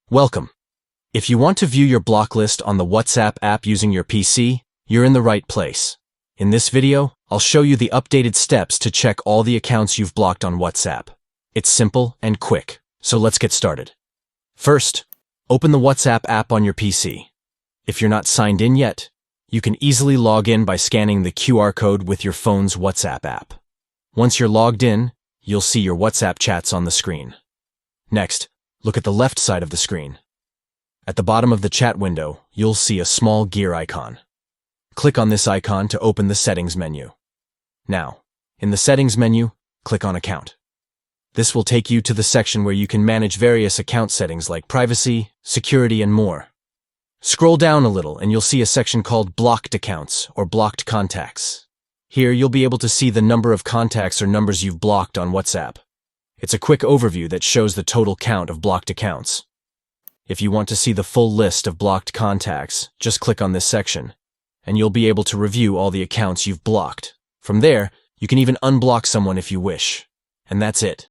Welcome. If you want to view your block list on the WhatsApp app using your PC, you're in the right place. In this video, I'll show you the updated steps to check all the accounts you've blocked on WhatsApp. It's simple and quick, so let's get started. First, open the WhatsApp app on your PC. If you're not signed in yet, you can easily log in by scanning the QR code with your phone's WhatsApp app. Once you're logged in, you'll see your WhatsApp chats on the screen. Next, look at the left side of the screen. At the bottom of the chat window, you'll see a small gear icon. Click on this icon to open the Settings menu. Now, in the Settings menu, click on Account. This will take you to the section where you can manage various account settings like privacy, security, and more. Scroll down a little and you'll see a section called Blocked Accounts or Blocked Contacts. Here, you'll be able to see the number of contacts or numbers you've blocked on WhatsApp. It's a quick overview that shows the total count of blocked accounts. If you want to see the full list of blocked contacts, just click on this section, and you'll be able to review all the accounts you've blocked. From there, you can even unblock someone if you wish. And that's it.